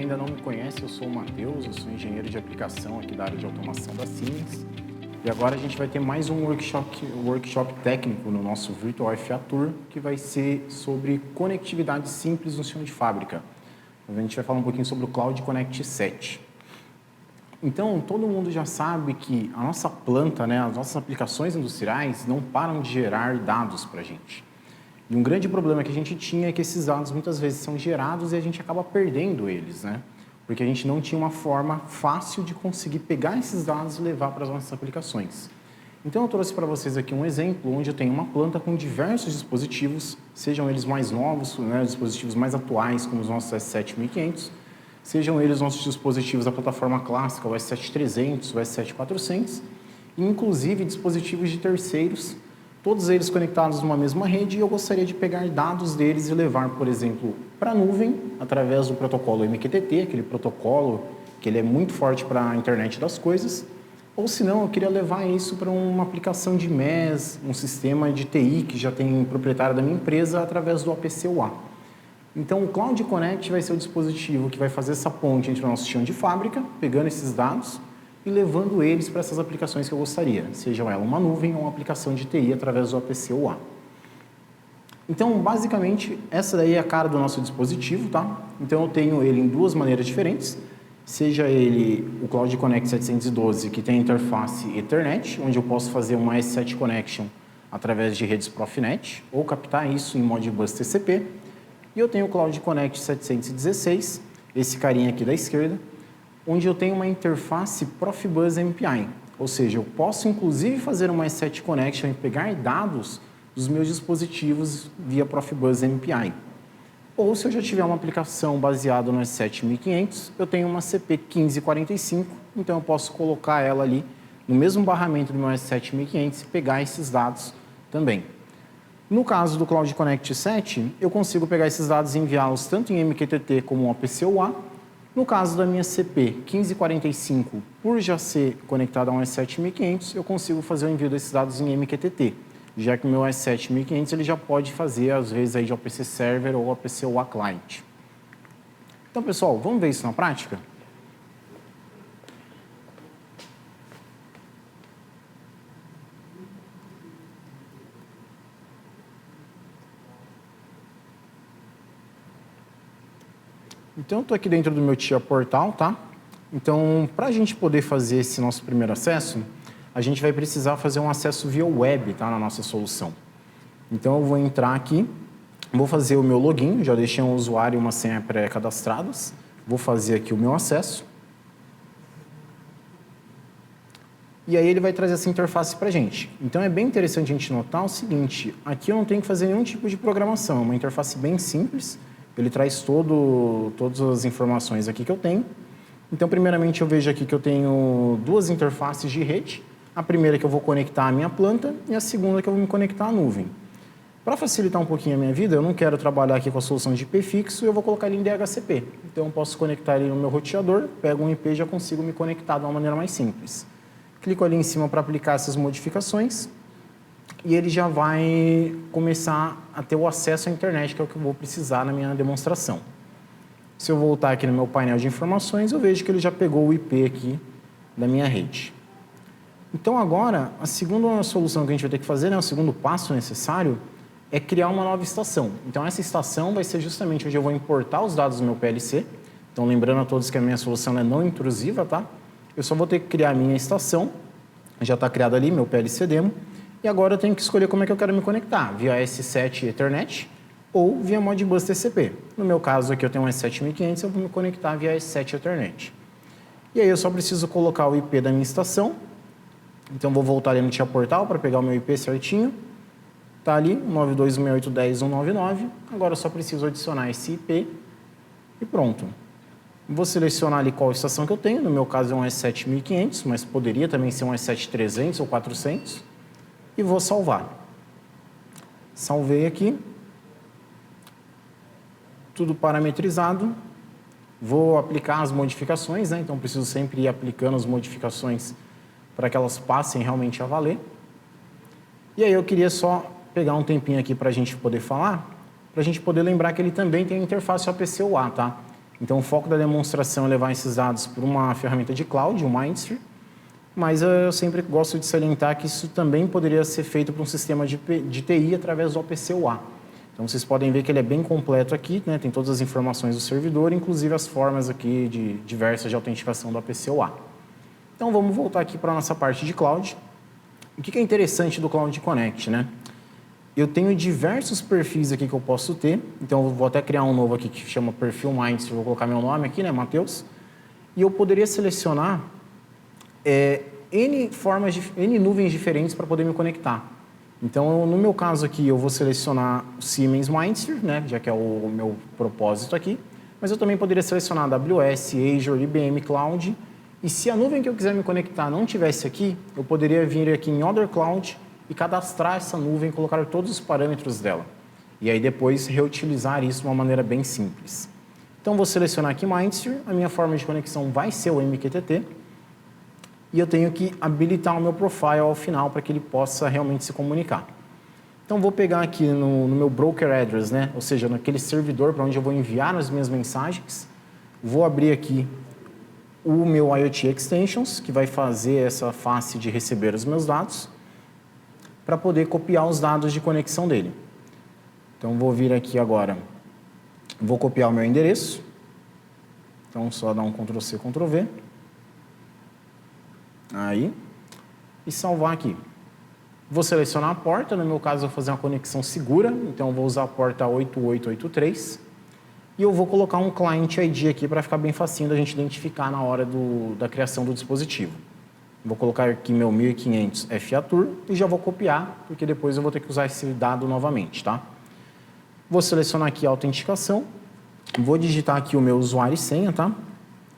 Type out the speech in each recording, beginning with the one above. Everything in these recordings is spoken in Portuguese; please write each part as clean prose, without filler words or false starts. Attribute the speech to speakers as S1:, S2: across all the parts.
S1: ainda não me conhece, eu sou o Matheus, eu sou engenheiro de aplicação aqui da área de automação da Siemens. E agora a gente vai ter mais um workshop técnico no nosso Virtual FA Tour, que vai ser sobre conectividade simples no chão de fábrica. A gente vai falar um pouquinho sobre o Cloud Connect 7. Então, todo mundo já sabe que a nossa planta, as nossas aplicações industriais não param de gerar dados para a gente. E um grande problema que a gente tinha é que esses dados muitas vezes são gerados e a gente acaba perdendo eles, Porque a gente não tinha uma forma fácil de conseguir pegar esses dados e levar para as nossas aplicações. Então eu trouxe para vocês aqui um exemplo onde eu tenho uma planta com diversos dispositivos, sejam eles mais novos, dispositivos mais atuais, como os nossos S7-1500, sejam eles nossos dispositivos da plataforma clássica, o S7-300, o S7-400, e inclusive dispositivos de terceiros, todos eles conectados numa mesma rede, e eu gostaria de pegar dados deles e levar, por exemplo, para a nuvem, através do protocolo MQTT, aquele protocolo que ele é muito forte para a internet das coisas, ou se não, eu queria levar isso para uma aplicação de MES, um sistema de TI que já tem proprietário da minha empresa, através do APC-UA. Então, o Cloud Connect vai ser o dispositivo que vai fazer essa ponte entre o nosso chão de fábrica, pegando esses dados, e levando eles para essas aplicações que eu gostaria, seja ela uma nuvem ou uma aplicação de TI através do APC-UA. Então, basicamente, essa daí é a cara do nosso dispositivo, tá? Então, eu tenho ele em duas maneiras diferentes, seja ele o Cloud Connect 712, que tem a interface Ethernet, onde eu posso fazer uma S7 Connection através de redes Profinet, ou captar isso em Modbus TCP, e eu tenho o Cloud Connect 716, esse carinha aqui da esquerda, onde eu tenho uma interface Profibus MPI, ou seja, eu posso inclusive fazer uma S7 Connection e pegar dados dos meus dispositivos via Profibus MPI. Ou se eu já tiver uma aplicação baseada no S7-1500, eu tenho uma CP 1545, então eu posso colocar ela ali no mesmo barramento do meu S7-1500 e pegar esses dados também. No caso do Cloud Connect 7, eu consigo pegar esses dados e enviá-los tanto em MQTT como em APC-UA. No caso da minha CP 1545, por já ser conectada a um S7-1500, eu consigo fazer o envio desses dados em MQTT, já que o meu S7-1500 ele já pode fazer, às vezes, aí de APC Server ou APC-UA Client. Então, pessoal, vamos ver isso na prática? Então, eu estou aqui dentro do meu TIA Portal, tá? Então, para a gente poder fazer esse nosso primeiro acesso, a gente vai precisar fazer um acesso via web, tá? Na nossa solução. Então, eu vou entrar aqui, vou fazer o meu login, já deixei um usuário e uma senha pré-cadastrados, vou fazer aqui o meu acesso. E aí ele vai trazer essa interface para a gente. Então, é bem interessante a gente notar o seguinte, aqui eu não tenho que fazer nenhum tipo de programação, é uma interface bem simples. Ele traz todas as informações aqui que eu tenho. Então, primeiramente, eu vejo aqui que eu tenho duas interfaces de rede. A primeira que eu vou conectar à minha planta e a segunda que eu vou me conectar à nuvem. Para facilitar um pouquinho a minha vida, eu não quero trabalhar aqui com a solução de IP fixo, eu vou colocar ele em DHCP. Então, eu posso conectar ele no meu roteador, pego um IP e já consigo me conectar de uma maneira mais simples. Clico ali em cima para aplicar essas modificações. E ele já vai começar a ter o acesso à internet, que é o que eu vou precisar na minha demonstração. Se eu voltar aqui no meu painel de informações, eu vejo que ele já pegou o IP aqui da minha rede. Então, agora, a segunda solução que a gente vai ter que fazer, o segundo passo necessário, é criar uma nova estação. Então, essa estação vai ser justamente onde eu vou importar os dados do meu PLC. Então, lembrando a todos que a minha solução é não intrusiva, tá? Eu só vou ter que criar a minha estação, já está criado ali, meu PLC demo. E agora eu tenho que escolher como é que eu quero me conectar, via S7 Ethernet ou via Modbus TCP. No meu caso aqui eu tenho um S7-1500, eu vou me conectar via S7 Ethernet. E aí eu só preciso colocar o IP da minha estação. Então vou voltar ali no TIA Portal para pegar o meu IP certinho. Está ali, 92.168.10.199. Agora eu só preciso adicionar esse IP e pronto. Vou selecionar ali qual estação que eu tenho. No meu caso é um S7-1500, mas poderia também ser um S7-300 ou 400. E vou salvar. Salvei aqui. Tudo parametrizado. Vou aplicar as modificações, Então, preciso sempre ir aplicando as modificações para que elas passem realmente a valer. E aí eu queria só pegar um tempinho aqui para a gente poder falar, para a gente poder lembrar que ele também tem a interface APC-UA, tá? Então, o foco da demonstração é levar esses dados para uma ferramenta de cloud, o Mindsphere, mas eu sempre gosto de salientar que isso também poderia ser feito para um sistema de TI através do OPC-UA. Então, vocês podem ver que ele é bem completo aqui, né? Tem todas as informações do servidor, inclusive as formas aqui diversas de autenticação do OPC-UA. Então, vamos voltar aqui para a nossa parte de cloud. O que é interessante do Cloud Connect, né? Eu tenho diversos perfis aqui que eu posso ter, então eu vou até criar um novo aqui que chama Perfil Mindsphere, vou colocar meu nome aqui, né, Matheus? E eu poderia selecionar N nuvens diferentes para poder me conectar. Então, no meu caso aqui, eu vou selecionar o Siemens Mindsphere, né, já que é o meu propósito aqui, mas eu também poderia selecionar AWS, Azure, IBM Cloud, e se a nuvem que eu quiser me conectar não tivesse aqui, eu poderia vir aqui em Other Cloud e cadastrar essa nuvem, colocar todos os parâmetros dela. E aí depois reutilizar isso de uma maneira bem simples. Então vou selecionar aqui Mindsphere, a minha forma de conexão vai ser o MQTT, e eu tenho que habilitar o meu profile ao final para que ele possa realmente se comunicar. Então vou pegar aqui no meu broker address, né? Ou seja, naquele servidor para onde eu vou enviar as minhas mensagens, vou abrir aqui o meu IoT Extensions, que vai fazer essa face de receber os meus dados, para poder copiar os dados de conexão dele. Então, vou vir aqui agora, vou copiar o meu endereço. Então, só dar um Ctrl+C, Ctrl+V. Aí. E salvar aqui. Vou selecionar a porta, no meu caso, eu vou fazer uma conexão segura, então eu vou usar a porta 8883. E eu vou colocar um Client ID aqui para ficar bem facinho da gente identificar na hora da criação do dispositivo. Vou colocar aqui meu 1500 FATUR e já vou copiar, porque depois eu vou ter que usar esse dado novamente, tá? Vou selecionar aqui a autenticação, vou digitar aqui o meu usuário e senha, tá?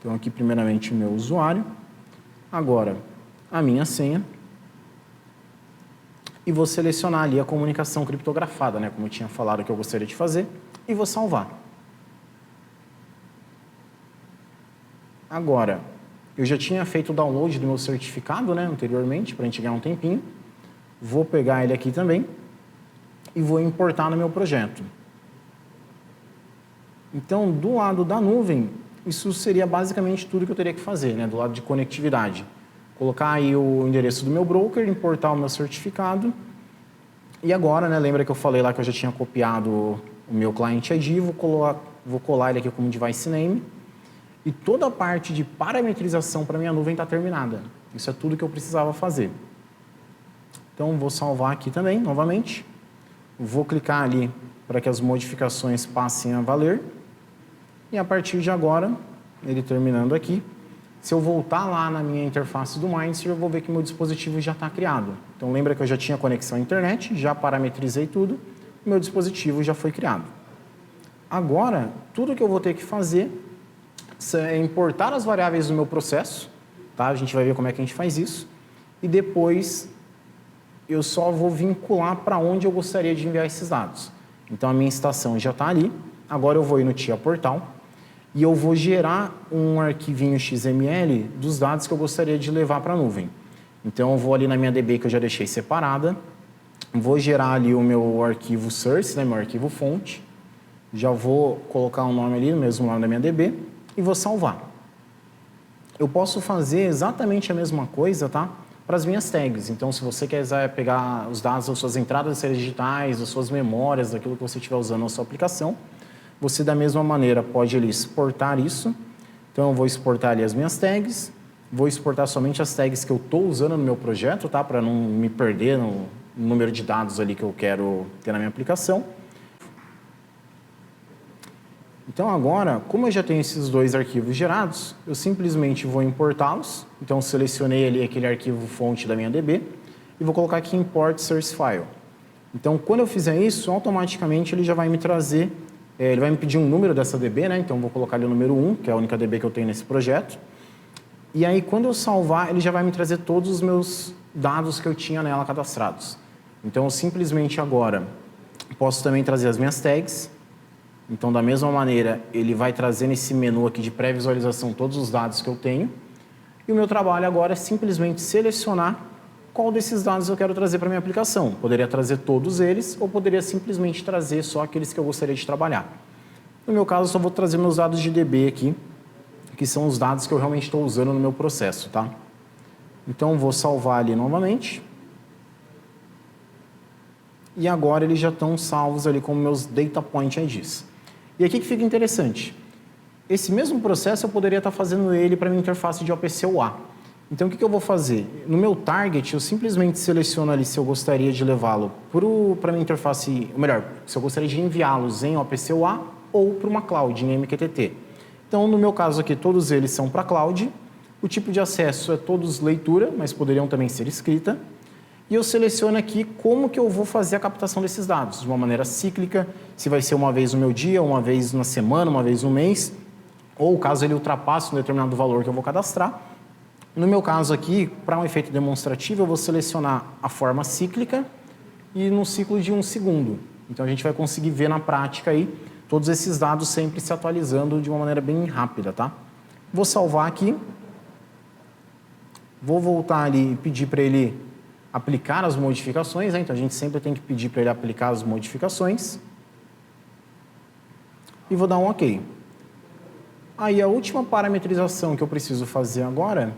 S1: Então aqui primeiramente o meu usuário, agora a minha senha e vou selecionar ali a comunicação criptografada, né? Como eu tinha falado que eu gostaria de fazer, e vou salvar. Agora, eu já tinha feito o download do meu certificado, né, anteriormente, para a gente ganhar um tempinho. Vou pegar ele aqui também e vou importar no meu projeto. Então, do lado da nuvem, isso seria basicamente tudo que eu teria que fazer, né, do lado de conectividade. Colocar aí o endereço do meu broker, importar o meu certificado. E agora, né, lembra que eu falei lá que eu já tinha copiado o meu Client ID, vou colar ele aqui como Device Name. E toda a parte de parametrização para minha nuvem está terminada. Isso é tudo que eu precisava fazer. Então, vou salvar aqui também, novamente. Vou clicar ali para que as modificações passem a valer. E a partir de agora, ele terminando aqui, se eu voltar lá na minha interface do Mindsphere, eu vou ver que meu dispositivo já está criado. Então, lembra que eu já tinha conexão à internet, já parametrizei tudo, meu dispositivo já foi criado. Agora, tudo que eu vou ter que fazer é importar as variáveis do meu processo, tá? A gente vai ver como é que a gente faz isso, e depois eu só vou vincular para onde eu gostaria de enviar esses dados. Então, a minha estação já está ali, agora eu vou ir no TIA Portal, e eu vou gerar um arquivinho XML dos dados que eu gostaria de levar para a nuvem. Então, eu vou ali na minha DB que eu já deixei separada, vou gerar ali o meu arquivo source, né, meu arquivo fonte, já vou colocar um nome ali, o mesmo nome da minha DB, e vou salvar. Eu posso fazer exatamente a mesma coisa, tá? Para as minhas tags. Então, se você quiser pegar os dados das suas entradas de séries digitais, das suas memórias, daquilo que você estiver usando na sua aplicação, você, da mesma maneira, pode ali exportar isso. Então, eu vou exportar ali as minhas tags, vou exportar somente as tags que eu estou usando no meu projeto, tá? Para não me perder no número de dados ali que eu quero ter na minha aplicação. Então, agora, como eu já tenho esses dois arquivos gerados, eu simplesmente vou importá-los. Então, selecionei ali aquele arquivo fonte da minha DB e vou colocar aqui Import Source File. Então, quando eu fizer isso, automaticamente ele já vai me trazer, ele vai me pedir um número dessa DB, né? Então, vou colocar ali o número 1, que é a única DB que eu tenho nesse projeto. E aí, quando eu salvar, ele já vai me trazer todos os meus dados que eu tinha nela cadastrados. Então, eu simplesmente agora posso também trazer as minhas tags. Então, da mesma maneira, ele vai trazer nesse menu aqui de pré-visualização todos os dados que eu tenho. E o meu trabalho agora é simplesmente selecionar qual desses dados eu quero trazer para a minha aplicação. Poderia trazer todos eles ou poderia simplesmente trazer só aqueles que eu gostaria de trabalhar. No meu caso, eu só vou trazer meus dados de DB aqui, que são os dados que eu realmente estou usando no meu processo, tá? Então, vou salvar ali novamente. E agora eles já estão salvos ali como meus Data Point IDs. E aqui que fica interessante. Esse mesmo processo eu poderia estar fazendo ele para minha interface de OPC UA. Então, o que eu vou fazer? No meu target, eu simplesmente seleciono ali se eu gostaria de levá-lo para minha interface, ou melhor, se eu gostaria de enviá-los em OPC UA ou para uma cloud, em MQTT. Então, no meu caso aqui, todos eles são para cloud. O tipo de acesso é todos leitura, mas poderiam também ser escrita. E eu seleciono aqui como que eu vou fazer a captação desses dados, de uma maneira cíclica, se vai ser uma vez no meu dia, uma vez na semana, uma vez no mês, ou caso ele ultrapasse um determinado valor que eu vou cadastrar. No meu caso aqui, para um efeito demonstrativo, eu vou selecionar a forma cíclica e no ciclo de 1 segundo. Então, a gente vai conseguir ver na prática aí todos esses dados sempre se atualizando de uma maneira bem rápida, tá? Vou salvar aqui. Vou voltar ali e pedir para ele aplicar as modificações, né? Então, a gente sempre tem que pedir para ele aplicar as modificações. E vou dar um OK. Aí, a última parametrização que eu preciso fazer agora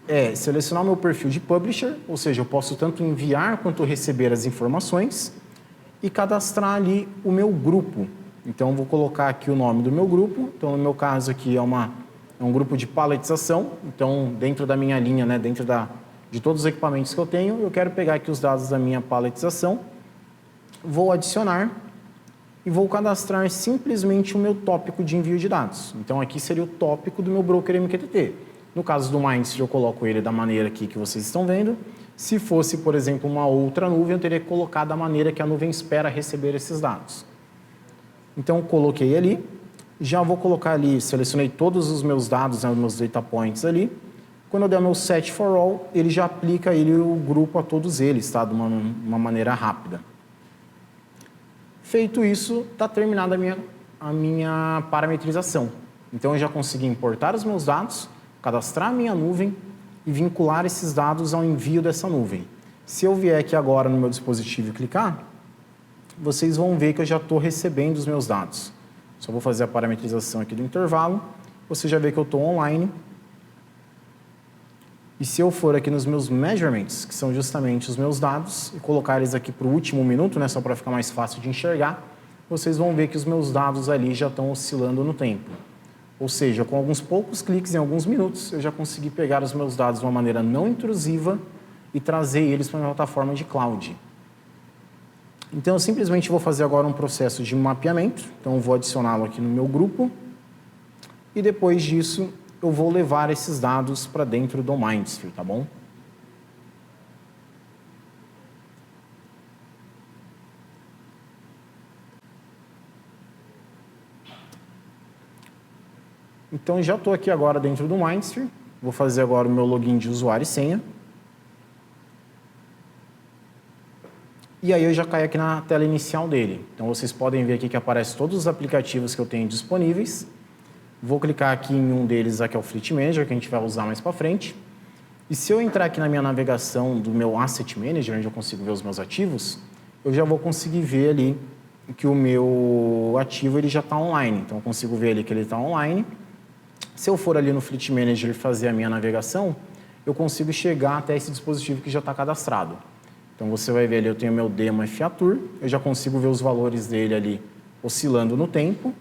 S1: é selecionar o meu perfil de Publisher, ou seja, eu posso tanto enviar quanto receber as informações e cadastrar ali o meu grupo. Então, eu vou colocar aqui o nome do meu grupo. Então, no meu caso aqui é um grupo de paletização. Então, dentro da minha linha, né, dentro de todos os equipamentos que eu tenho, eu quero pegar aqui os dados da minha paletização, vou adicionar e vou cadastrar simplesmente o meu tópico de envio de dados. Então, aqui seria o tópico do meu broker MQTT. No caso do Mindsphere, eu coloco ele da maneira aqui que vocês estão vendo. Se fosse, por exemplo, uma outra nuvem, eu teria que colocar da maneira que a nuvem espera receber esses dados. Então, coloquei ali. Já vou colocar ali, selecionei todos os meus dados, né, os meus data points ali. Quando eu der meu set for all, ele já aplica o grupo a todos eles, tá? De uma maneira rápida. Feito isso, está terminada a minha parametrização. Então, eu já consegui importar os meus dados, cadastrar a minha nuvem e vincular esses dados ao envio dessa nuvem. Se eu vier aqui agora no meu dispositivo e clicar, vocês vão ver que eu já estou recebendo os meus dados. Só vou fazer a parametrização aqui do intervalo. Você já vê que eu estou online. E se eu for aqui nos meus measurements, que são justamente os meus dados, e colocar eles aqui para o último minuto, né, só para ficar mais fácil de enxergar, vocês vão ver que os meus dados ali já estão oscilando no tempo. Ou seja, com alguns poucos cliques em alguns minutos, eu já consegui pegar os meus dados de uma maneira não intrusiva e trazer eles para uma plataforma de cloud. Então, eu simplesmente vou fazer agora um processo de mapeamento. Então, eu vou adicioná-lo aqui no meu grupo. E depois disso, eu vou levar esses dados para dentro do Mindsphere, tá bom? Então, já estou aqui agora dentro do Mindsphere. Vou fazer agora o meu login de usuário e senha. E aí eu já caio aqui na tela inicial dele. Então, vocês podem ver aqui que aparecem todos os aplicativos que eu tenho disponíveis. Vou clicar aqui em um deles, aqui é o Fleet Manager, que a gente vai usar mais para frente. E se eu entrar aqui na minha navegação do meu Asset Manager, onde eu consigo ver os meus ativos, eu já vou conseguir ver ali que o meu ativo ele já está online. Então, eu consigo ver ali que ele está online. Se eu for ali no Fleet Manager e fazer a minha navegação, eu consigo chegar até esse dispositivo que já está cadastrado. Então, você vai ver ali, eu tenho meu demo FATour, eu já consigo ver os valores dele ali oscilando no tempo.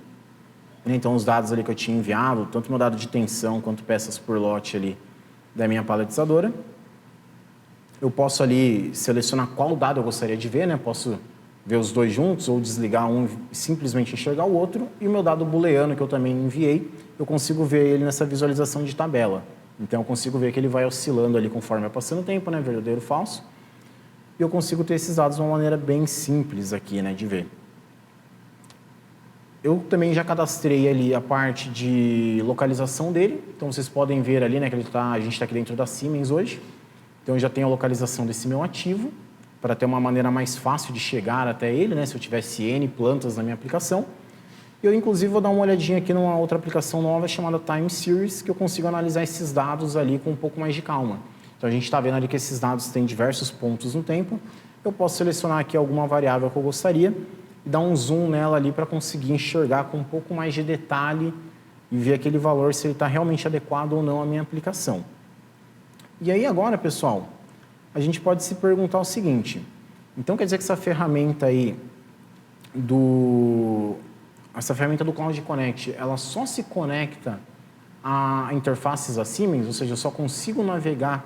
S1: Então, os dados ali que eu tinha enviado, tanto meu dado de tensão quanto peças por lote ali da minha paletizadora. Eu posso ali selecionar qual dado eu gostaria de ver, né? Posso ver os dois juntos ou desligar um e simplesmente enxergar o outro. E o meu dado booleano que eu também enviei, eu consigo ver ele nessa visualização de tabela. Então, eu consigo ver que ele vai oscilando ali conforme vai passando o tempo, né? Verdadeiro ou falso. E eu consigo ter esses dados de uma maneira bem simples aqui, né? De ver. Eu também já cadastrei ali a parte de localização dele. Então, vocês podem ver ali, né? Que a gente está aqui dentro da Siemens hoje. Então, eu já tenho a localização desse meu ativo, para ter uma maneira mais fácil de chegar até ele, né? Se eu tivesse N plantas na minha aplicação. Eu, inclusive, vou dar uma olhadinha aqui numa outra aplicação nova chamada Time Series, que eu consigo analisar esses dados ali com um pouco mais de calma. Então, a gente está vendo ali que esses dados têm diversos pontos no tempo. Eu posso selecionar aqui alguma variável que eu gostaria e dar um zoom nela ali para conseguir enxergar com um pouco mais de detalhe e ver aquele valor se ele está realmente adequado ou não à minha aplicação. E aí agora, pessoal, a gente pode se perguntar o seguinte, então quer dizer que essa ferramenta aí do Cloud Connect, ela só se conecta a interfaces da Siemens, ou seja, eu só consigo navegar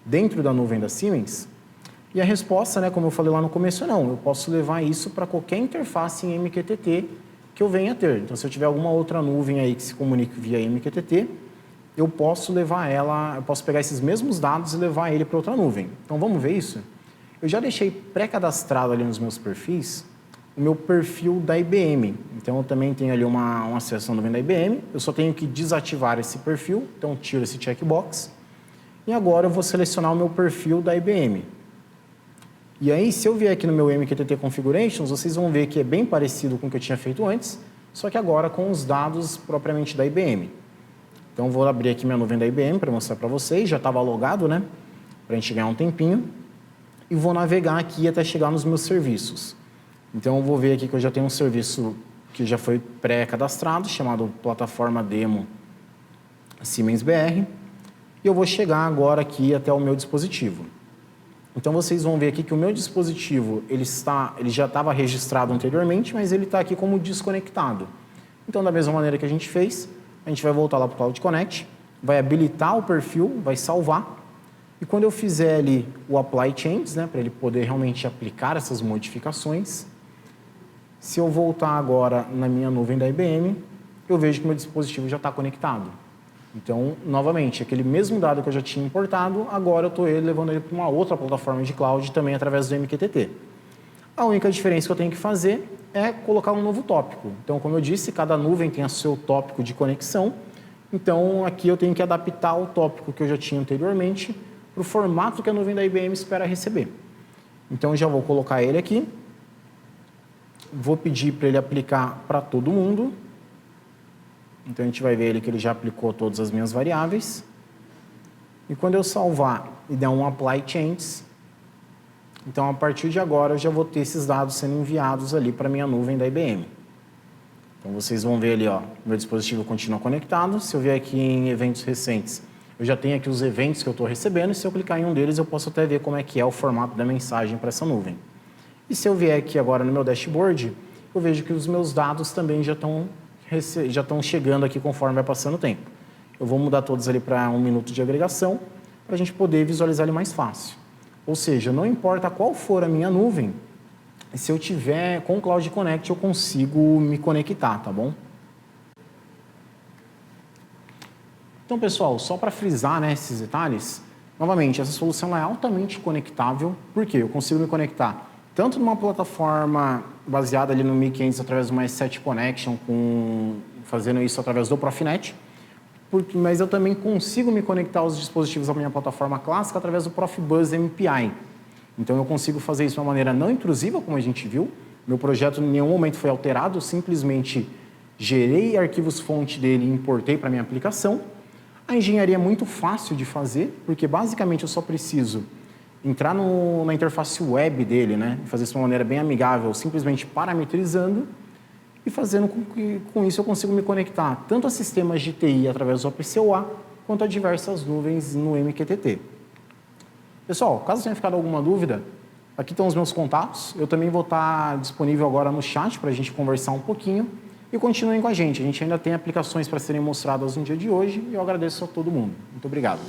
S1: dentro da nuvem da Siemens? E a resposta, né, como eu falei lá no começo, não. Eu posso levar isso para qualquer interface em MQTT que eu venha a ter. Então, se eu tiver alguma outra nuvem aí que se comunique via MQTT, eu posso levar ela, eu posso pegar esses mesmos dados e levar ele para outra nuvem. Então, vamos ver isso? Eu já deixei pré-cadastrado ali nos meus perfis o meu perfil da IBM. Então, eu também tenho ali um acesso à nuvem da IBM. Eu só tenho que desativar esse perfil, então tiro esse checkbox. E agora eu vou selecionar o meu perfil da IBM. E aí, se eu vier aqui no meu MQTT Configurations, vocês vão ver que é bem parecido com o que eu tinha feito antes, só que agora com os dados propriamente da IBM. Então, vou abrir aqui minha nuvem da IBM para mostrar para vocês. Já estava logado, né? Para a gente ganhar um tempinho. E vou navegar aqui até chegar nos meus serviços. Então, eu vou ver aqui que eu já tenho um serviço que já foi pré-cadastrado, chamado Plataforma Demo Siemens BR. E eu vou chegar agora aqui até o meu dispositivo. Então, vocês vão ver aqui que o meu dispositivo ele já estava registrado anteriormente, mas ele está aqui como desconectado. Então, da mesma maneira que a gente fez, a gente vai voltar lá para o Cloud Connect, vai habilitar o perfil, vai salvar, e quando eu fizer ali o Apply Changes, né, para ele poder realmente aplicar essas modificações, se eu voltar agora na minha nuvem da IBM, eu vejo que meu dispositivo já está conectado. Então, novamente, aquele mesmo dado que eu já tinha importado, agora eu estou levando ele para uma outra plataforma de cloud também através do MQTT. A única diferença que eu tenho que fazer é colocar um novo tópico. Então, como eu disse, cada nuvem tem o seu tópico de conexão. Então, aqui eu tenho que adaptar o tópico que eu já tinha anteriormente para o formato que a nuvem da IBM espera receber. Então, eu já vou colocar ele aqui. Vou pedir para ele aplicar para todo mundo. Então, a gente vai ver ele que ele já aplicou todas as minhas variáveis. E quando eu salvar e der um Apply Changes, então, a partir de agora, eu já vou ter esses dados sendo enviados ali para a minha nuvem da IBM. Então, vocês vão ver ali, ó, meu dispositivo continua conectado. Se eu vier aqui em eventos recentes, eu já tenho aqui os eventos que eu estou recebendo. E se eu clicar em um deles, eu posso até ver como é que é o formato da mensagem para essa nuvem. E se eu vier aqui agora no meu dashboard, eu vejo que os meus dados também já estão chegando aqui conforme vai passando o tempo. Eu vou mudar todos ali para 1 minuto de agregação, para a gente poder visualizar ele mais fácil. Ou seja, não importa qual for a minha nuvem, se eu tiver com o Cloud Connect, eu consigo me conectar, tá bom? Então, pessoal, só para frisar, né, esses detalhes, novamente, essa solução é altamente conectável, porque eu consigo me conectar tanto numa plataforma baseada ali no 1500 através do S7 Connection, fazendo isso através do Profinet, mas eu também consigo me conectar aos dispositivos da minha plataforma clássica através do Profibus MPI. Então, eu consigo fazer isso de uma maneira não intrusiva, como a gente viu. Meu projeto em nenhum momento foi alterado, eu simplesmente gerei arquivos-fonte dele e importei para a minha aplicação. A engenharia é muito fácil de fazer, porque basicamente eu só preciso entrar na interface web dele, né? Fazer isso de uma maneira bem amigável, simplesmente parametrizando, e fazendo com isso eu consigo me conectar tanto a sistemas de TI através do OPC-UA, quanto a diversas nuvens no MQTT. Pessoal, caso tenha ficado alguma dúvida, aqui estão os meus contatos. Eu também vou estar disponível agora no chat para a gente conversar um pouquinho. E continuem com a gente ainda tem aplicações para serem mostradas no dia de hoje e eu agradeço a todo mundo. Muito obrigado.